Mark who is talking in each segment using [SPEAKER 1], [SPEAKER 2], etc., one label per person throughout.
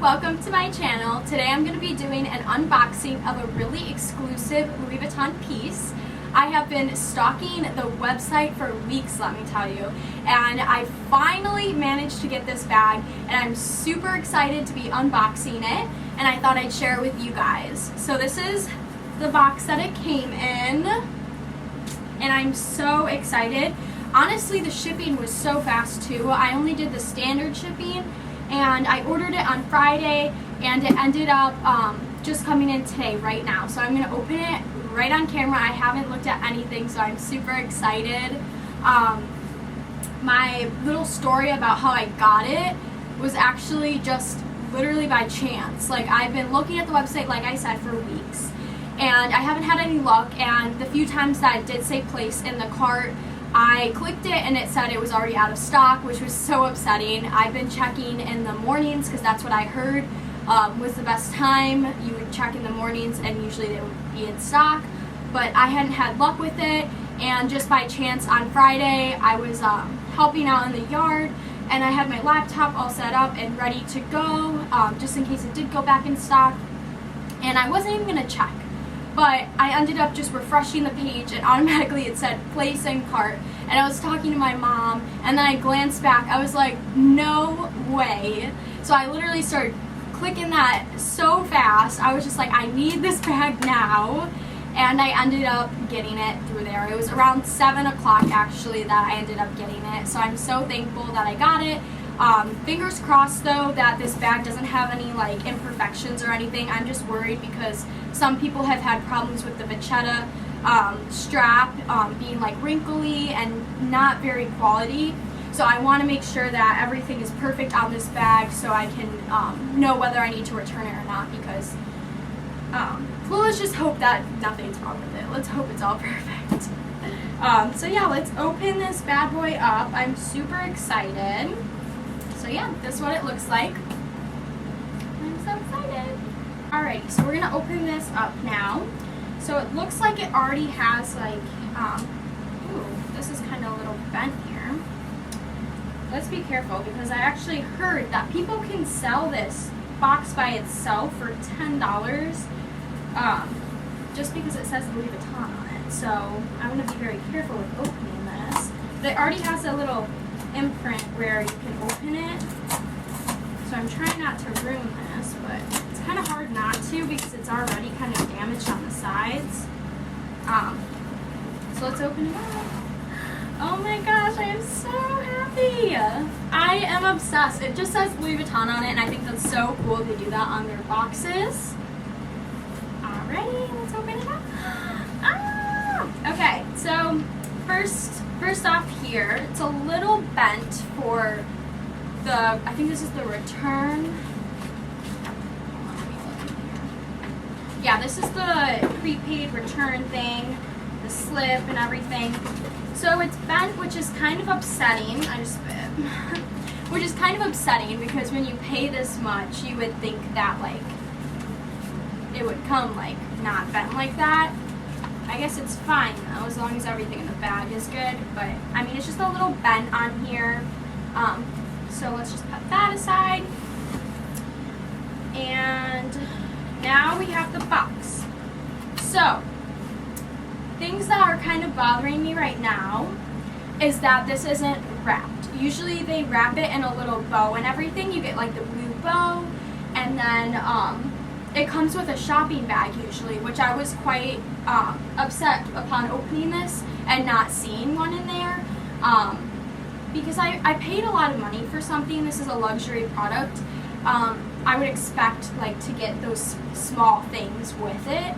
[SPEAKER 1] welcome to my channel. Today I'm going to be doing an unboxing of a really exclusive Louis Vuitton piece. I have been stalking the website for weeks, let me tell you, and I finally managed to get this bag, and I'm super excited to be unboxing it, and I thought I'd share it with you guys. So this is the box that it came in, and I'm so excited. Honestly, the shipping was so fast too. I only did the standard shipping, and I ordered it on Friday, and it ended up just coming in today, right now. So I'm going to open it right on camera. I haven't looked at anything, so I'm super excited. My little story about how I got it was actually just literally by chance. Like, I've been looking at the website, like I said, for weeks, and I haven't had any luck, and the few times that it did say place in the cart, I clicked it and it said it was already out of stock, which was so upsetting. I've been checking in the mornings because that's what I heard was the best time. You would check in the mornings and usually they would be in stock, but I hadn't had luck with it, and just by chance on Friday I was helping out in the yard, and I had my laptop all set up and ready to go just in case it did go back in stock, and I wasn't even going to check. But I ended up just refreshing the page, and automatically it said place in cart. And I was talking to my mom, and then I glanced back. I was like, no way. So I literally started clicking that so fast. I was just like, I need this bag now. And I ended up getting it through there. It was around 7 o'clock actually that I ended up getting it. So I'm so thankful that I got it. Fingers crossed though that this bag doesn't have any like imperfections or anything. I'm just worried because some people have had problems with the Pochette strap being like wrinkly and not very quality. So I want to make sure that everything is perfect on this bag so I can know whether I need to return it or not, because well, let's just hope that nothing's wrong with it. Let's hope it's all perfect. So yeah, let's open this bad boy up. I'm super excited. So yeah, this is what it looks like. I'm so excited. Alrighty, so we're gonna open this up now. So it looks like it already has like, ooh, this is kind of a little bent here. Let's be careful because I actually heard that people can sell this box by itself for $10, just because it says Louis Vuitton on it. So I'm gonna be very careful with opening this. But it already has a little imprint where you can open it, so I'm trying not to ruin this, but it's kind of hard not to because it's already kind of damaged on the sides. So let's open it up. Oh my gosh, I am so happy. I am obsessed. It just says Louis Vuitton on it, and I think that's so cool. They do that on their boxes. Alrighty, let's open it up. Okay, so First off here, it's a little bent for the, I think this is the return. Let me look in here. Yeah, this is the prepaid return thing, the slip and everything. So it's bent, which is kind of upsetting. I just spit. Which is kind of upsetting because when you pay this much, you would think that like it would come like not bent like that. I guess it's fine though, as long as everything in the bag is good, but I mean it's just a little bent on here, so let's just put that aside. And now we have the box. So things that are kind of bothering me right now is that this isn't wrapped. Usually they wrap it in a little bow and everything. You get like the blue bow, and then it comes with a shopping bag usually, which I was quite upset upon opening this and not seeing one in there, because I paid a lot of money for something. This is a luxury product. I would expect like to get those small things with it.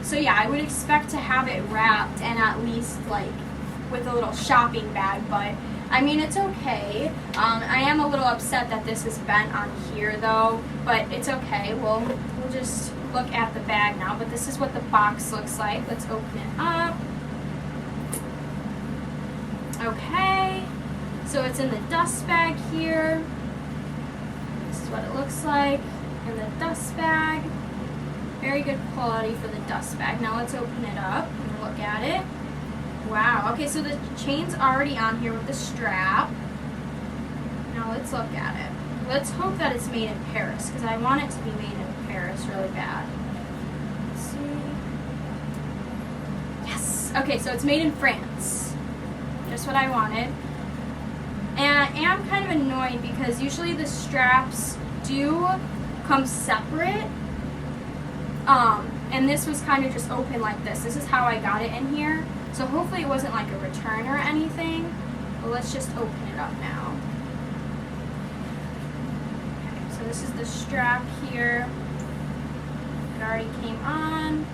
[SPEAKER 1] So yeah, I would expect to have it wrapped and at least like with a little shopping bag, but I mean, it's okay. I am a little upset that this is bent on here though, but it's okay. We'll just look at the bag now, but this is what the box looks like. Let's open it up. Okay, so it's in the dust bag here. This is what it looks like in the dust bag. Very good quality for the dust bag. Now let's open it up and look at it. Wow, okay, so the chain's already on here with the strap. Now let's look at it. Let's hope that it's made in Paris, because I want it to be made in Paris really bad. Let's see. Yes! Okay, so it's made in France. Just what I wanted. And I am kind of annoyed because usually the straps do come separate. And this was kind of just open like this. This is how I got it in here. So hopefully it wasn't like a return or anything. But let's just open it up now. Okay, so this is the strap here. It already came on.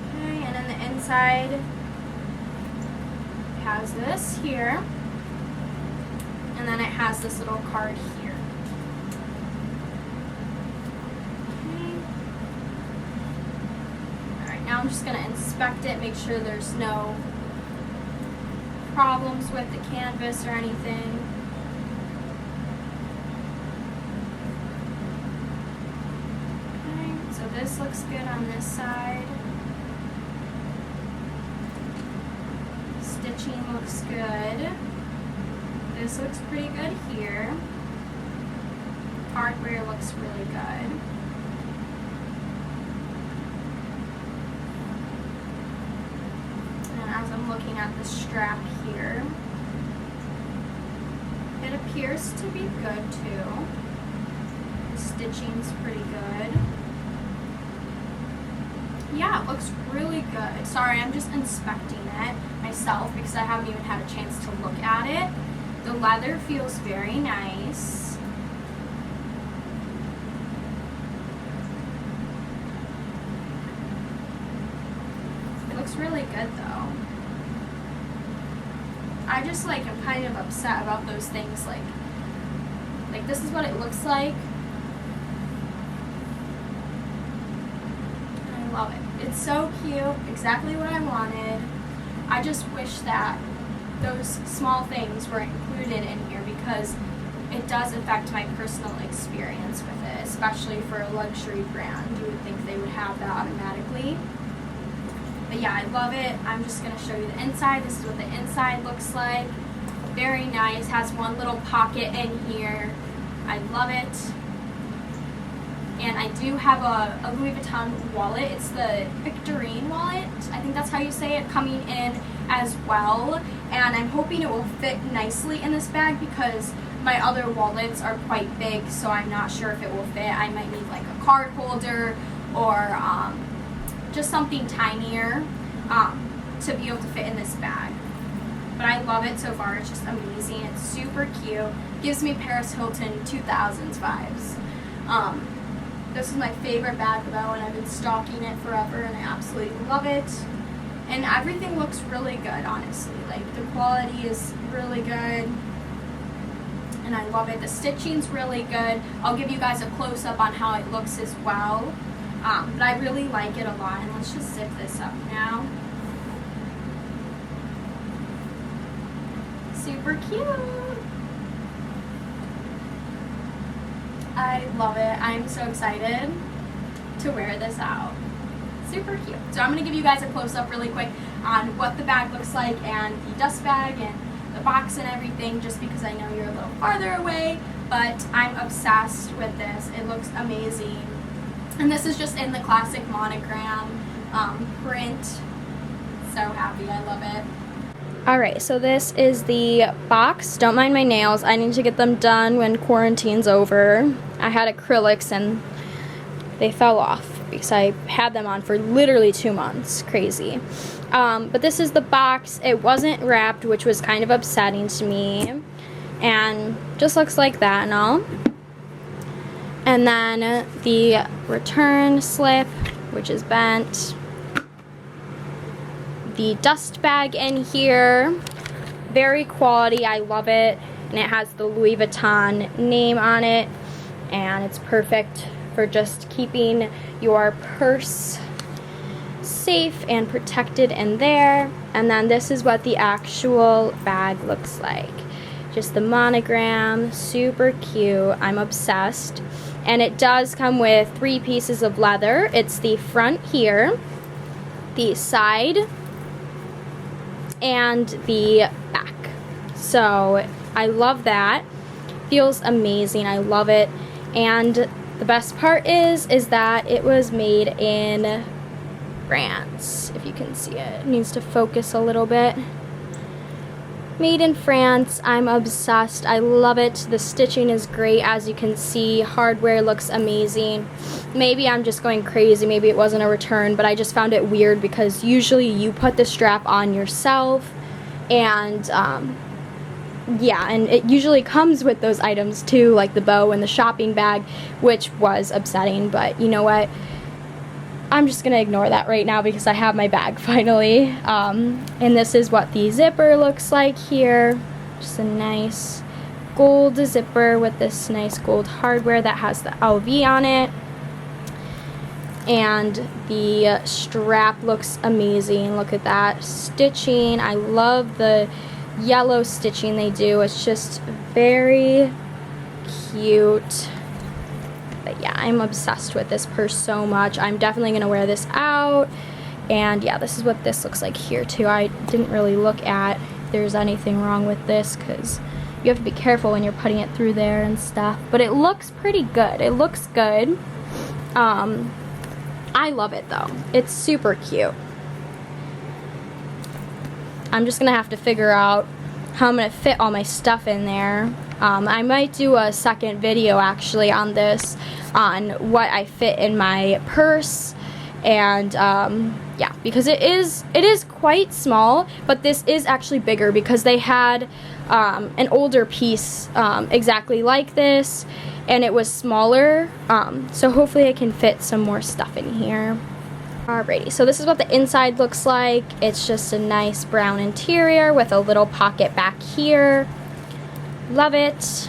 [SPEAKER 1] Okay, and then the inside has this here. And then it has this little card here. Now I'm just going to inspect it, make sure there's no problems with the canvas or anything. Okay, so this looks good on this side. Stitching looks good. This looks pretty good here. Hardware looks really good. As I'm looking at the strap here, it appears to be good too. The stitching's pretty good. Yeah, it looks really good. Sorry, I'm just inspecting it myself because I haven't even had a chance to look at it. The leather feels very nice. It looks really good though. I just like am kind of upset about those things, like this is what it looks like. I love it. It's so cute, exactly what I wanted. I just wish that those small things were included in here because it does affect my personal experience with it, especially for a luxury brand. You would think they would have that automatically. But yeah, I love it. I'm just going to show you the inside. This is what the inside looks like. Very nice. Has one little pocket in here. I love it. And I do have a Louis Vuitton wallet. It's the Victorine wallet. I think that's how you say it, coming in as well. And I'm hoping it will fit nicely in this bag because my other wallets are quite big, so I'm not sure if it will fit. I might need like a card holder or just something tinier to be able to fit in this bag. But I love it so far. It's just amazing. It's super cute. Gives me Paris Hilton 2000s vibes. This is my favorite bag though, and I've been stalking it forever, and I absolutely love it. And everything looks really good, honestly. Like, the quality is really good, and I love it. The stitching's really good. I'll give you guys a close-up on how it looks as well. But I really like it a lot, and let's just zip this up now. Super cute. I love it. I'm so excited to wear this out. Super cute. So I'm going to give you guys a close-up really quick on what the bag looks like and the dust bag and the box and everything, just because I know you're a little farther away, but I'm obsessed with this. It looks amazing. And this is just in the classic monogram print. So happy. I love it.
[SPEAKER 2] Alright, so this is the box. Don't mind my nails. I need to get them done when quarantine's over. I had acrylics and they fell off because I had them on for literally 2 months. Crazy. But this is the box. It wasn't wrapped, which was kind of upsetting to me. And just looks like that and all. And then the return slip, which is bent. The dust bag in here, very quality, I love it, and it has the Louis Vuitton name on it, and it's perfect for just keeping your purse safe and protected in there. And then this is what the actual bag looks like, just the monogram, super cute. I'm obsessed. And it does come with 3 pieces of leather. It's the front here, the side, and the back. So I love that. Feels amazing. I love it. And the best part is that it was made in France. If you can see it. It needs to focus a little bit. Made in France. I'm obsessed. I love it. The stitching is great, as you can see. Hardware looks amazing. Maybe I'm just going crazy. Maybe it wasn't a return, but I just found it weird because usually you put the strap on yourself, and yeah, and it usually comes with those items too, like the bow and the shopping bag, which was upsetting, but you know what? I'm just gonna ignore that right now because I have my bag finally. And this is what the zipper looks like here. Just a nice gold zipper with this nice gold hardware that has the LV on it. And the strap looks amazing. Look at that stitching. I love the yellow stitching they do. It's just very cute. But yeah, I'm obsessed with this purse so much. I'm definitely going to wear this out. And yeah, this is what this looks like here too. I didn't really look at if there's anything wrong with this because you have to be careful when you're putting it through there and stuff. But it looks pretty good. It looks good. I love it though. It's super cute. I'm just going to have to figure out how I'm going to fit all my stuff in there. I might do a second video actually on this, on what I fit in my purse, and yeah, because it is quite small, but this is actually bigger because they had an older piece exactly like this, and it was smaller, so hopefully I can fit some more stuff in here. Alrighty, so this is what the inside looks like. It's just a nice brown interior with a little pocket back here. Love it.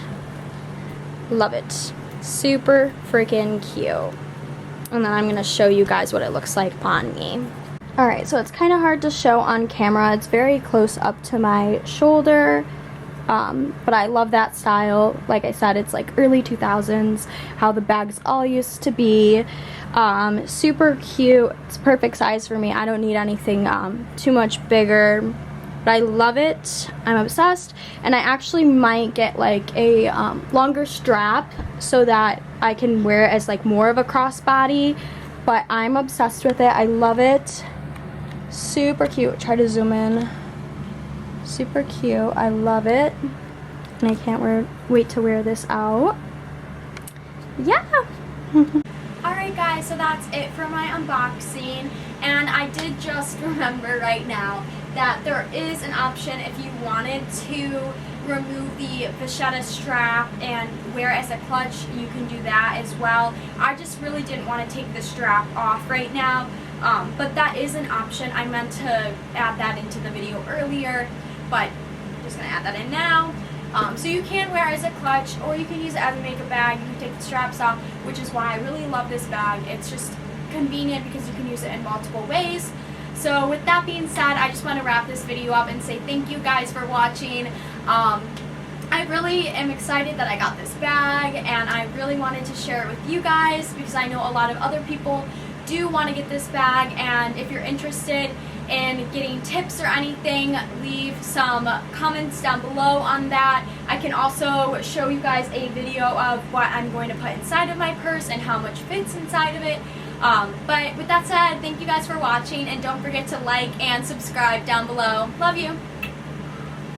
[SPEAKER 2] Love it. Super freaking cute. And then I'm going to show you guys what it looks like on me. Alright, so it's kind of hard to show on camera. It's very close up to my shoulder. But I love that style. Like I said, it's like early 2000s, how the bags all used to be. Super cute. It's perfect size for me. I don't need anything too much bigger. But I love it. I'm obsessed. And I actually might get like a longer strap so that I can wear it as like more of a crossbody. But I'm obsessed with it. I love it. Super cute. Try to zoom in. Super cute. I love it. And I can't wait to wear this out. Yeah.
[SPEAKER 1] Alright guys, so that's it for my unboxing. And I did just remember right now that there is an option if you wanted to remove the Pochette strap and wear it as a clutch. You can do that as well. I just really didn't want to take the strap off right now, but that is an option. I meant to add that into the video earlier, but I'm just going to add that in now. So you can wear it as a clutch, or you can use it as a makeup bag. You can take the straps off, which is why I really love this bag. It's just convenient because you can use it in multiple ways. So with that being said, I just want to wrap this video up and say thank you guys for watching. I really am excited that I got this bag, and I really wanted to share it with you guys because I know a lot of other people do want to get this bag. And if you're interested in getting tips or anything, leave some comments down below on that. I can also show you guys a video of what I'm going to put inside of my purse and how much fits inside of it. But with that said, thank you guys for watching, and don't forget to like and subscribe down below. Love you!